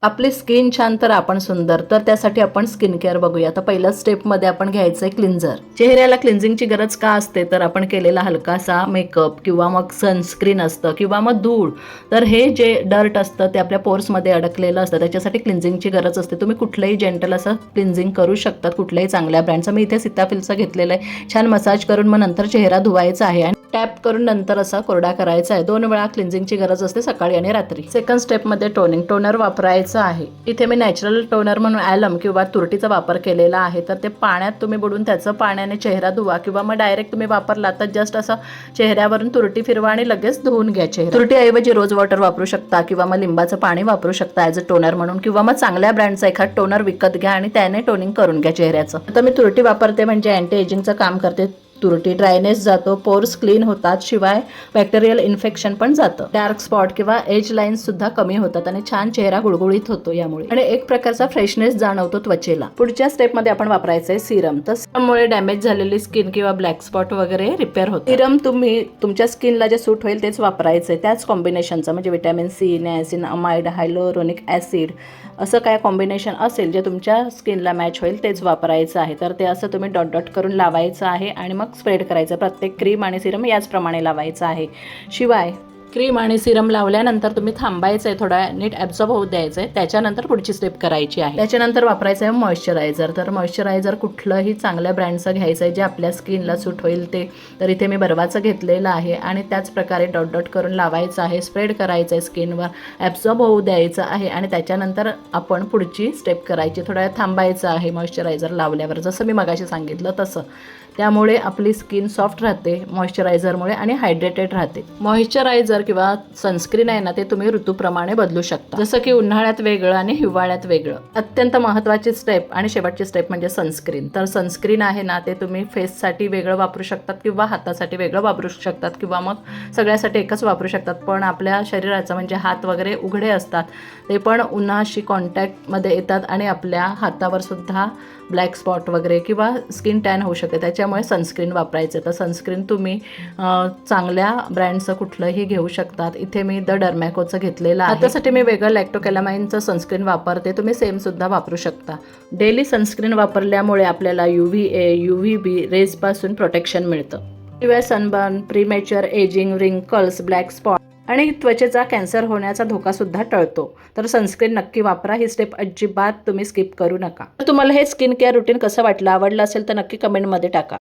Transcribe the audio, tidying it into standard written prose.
आपली स्किन छान तर आपण सुंदर, तर त्यासाठी आपण स्किन केअर बघूया. तर पहिल्या स्टेपमध्ये आपण घ्यायचं आहे क्लिन्झर. चेहऱ्याला क्लिन्झिंगची गरज का असते, तर आपण केलेला हलकासा मेकअप किंवा मग सनस्क्रीन असतं किंवा मग धूळ, तर हे जे डर्ट असतं ते आपल्या पोर्समध्ये अडकलेलं असतं, त्याच्यासाठी क्लिन्झिंगची गरज असते. तुम्ही कुठलंही जेंटल असं क्लिन्झिंग करू शकतात, कुठल्याही चांगल्या ब्रँडचं. मी इथे सीताफिलचं घेतलेलं आहे. छान मसाज करून मग नंतर चेहरा धुवायचा आहे आणि टॅप करून नंतर असा कोरडा करायचा आहे. 2 वेळा क्लिन्झिंगची गरज असते, सकाळी आणि रात्री. सेकंड स्टेपमध्ये टोनर वापरायचं आहे. इथे मी नॅचरल टोनर म्हणून ॲलम किंवा तुरटीचा वापर केलेला आहे. तर ते पाण्यात तुम्ही बुडून त्याचं पाण्याने चेहरा धुवा किंवा मग डायरेक्ट तुम्ही वापरला तर जस्ट असं चेहऱ्यावरून तुरटी फिरवा आणि लगेच धुवून घ्या चेहरा. तुरटीऐवजी रोज वॉटर वापरू शकता किंवा मग लिंबाचं पाणी वापरू शकता ॲज अ टोनर म्हणून, किंवा मग चांगल्या ब्रँडचा एखाद टोनर विकत घ्या आणि त्याने टोनिंग करून घ्या चेहऱ्याचं. आता मी तुरटी वापरते म्हणजे अँटी एजिंगचं काम करते. तुरटी ड्रायनेस जातो, पोर्स क्लीन होतात, शिवाय बॅक्टेरियल इन्फेक्शन पण जातं. डार्क स्पॉट किंवा एज लाईन्स सुद्धा कमी होतात आणि छान चेहरा गुळगुळीत होतो यामुळे, आणि एक प्रकारचा फ्रेशनेस जाणवतो त्वचेला. पुढच्या स्टेपमध्ये आपण वापरायचं आहे सिरम. तर सिरममुळे डॅमेज झालेली स्किन किंवा ब्लॅक स्पॉट वगैरे रिपेअर होतं. सिरम तुम्ही तुमच्या स्किनला जे सूट होईल तेच वापरायचं आहे, त्याच कॉम्बिनेशनचं, म्हणजे विटॅमिन सी, नायसिनअमाइड, हायलोरोनिक ॲसिड, असं काय कॉम्बिनेशन असेल जे तुमच्या स्किनला मॅच होईल तेच वापरायचं आहे. तर ते असं तुम्ही डॉट डॉट करून लावायचं आहे आणि मग स्प्रेड करायचं. प्रत्येक क्रीम आणि सिरम याचप्रमाणे लावायचं आहे. शिवाय क्रीम आणि सिरम लावल्यानंतर तुम्ही थांबायचं आहे, थोडा नीट ॲब्झॉर्ब होऊ द्यायचं आहे. त्याच्यानंतर पुढची स्टेप करायची आहे. त्याच्यानंतर वापरायचं आहे मॉइश्चरायझर. तर मॉइश्चरायझर कुठलंही चांगल्या ब्रँडचं घ्यायचं आहे जे आपल्या स्किनला सूट होईल ते. तर इथे मी बर्वाचं घेतलेलं आहे आणि त्याच प्रकारे डॉट डॉट करून लावायचं आहे, स्प्रेड करायचं आहे स्किनवर, ॲब्झॉर्ब होऊ द्यायचं आहे आणि त्याच्यानंतर आपण पुढची स्टेप करायची. थोडा वेळ थांबायचं आहे मॉइश्चरायझर लावल्यावर, जसं मी मगाशी सांगितलं तसं. त्यामुळे आपली स्किन सॉफ्ट राहते मॉइश्चरायझरमुळे आणि हायड्रेटेड राहते. मॉइश्चरायझर किंवा सनस्क्रीन आहे ना, ते तुम्ही ऋतूप्रमाणे बदलू शकता, जसं की उन्हाळ्यात वेगळं आणि हिवाळ्यात वेगळं. अत्यंत महत्त्वाची स्टेप आणि शेवटची स्टेप म्हणजे सनस्क्रीन. तर सनस्क्रीन आहे ना, ते तुम्ही फेससाठी वेगळं वापरू शकतात किंवा हातासाठी वेगळं वापरू शकतात किंवा मग सगळ्यासाठी एकच वापरू शकतात. पण आपल्या शरीराचं म्हणजे हात वगैरे उघडे असतात, ते पण उन्हाशी कॉन्टॅक्टमध्ये येतात आणि आपल्या हातावर सुद्धा ब्लॅक स्पॉट वगैरे किंवा स्किन टॅन होऊ शकते. त्याच्यामुळे सनस्क्रीन वापरायचं. तर सनस्क्रीन तुम्ही चांगल्या ब्रँडचं कुठलंही घेऊ शकतात. इथे मी द डर्मॅकोचं घेतलेलं आहे. त्यासाठी मी वेगळं लॅक्टोकॅलामाइनचं सनस्क्रीन वापरते, तुम्ही सेम सुद्धा वापरू शकता. डेली सनस्क्रीन वापरल्यामुळे आपल्याला UVA UVB रेजपासून प्रोटेक्शन मिळतं. शिवाय sunburn, premature ageing, wrinkles, black spot आणि त्वचेचा कॅन्सर होण्याचा धोका सुद्धा टळतो. तर सनस्क्रीन नक्की वापरा. ही स्टेप अजिबात तुम्ही स्किप करू नका. तर तुम्हाला हे स्किन केअर रुटीन कसं वाटलं, आवडलं असेल तर नक्की कमेंटमध्ये टाका.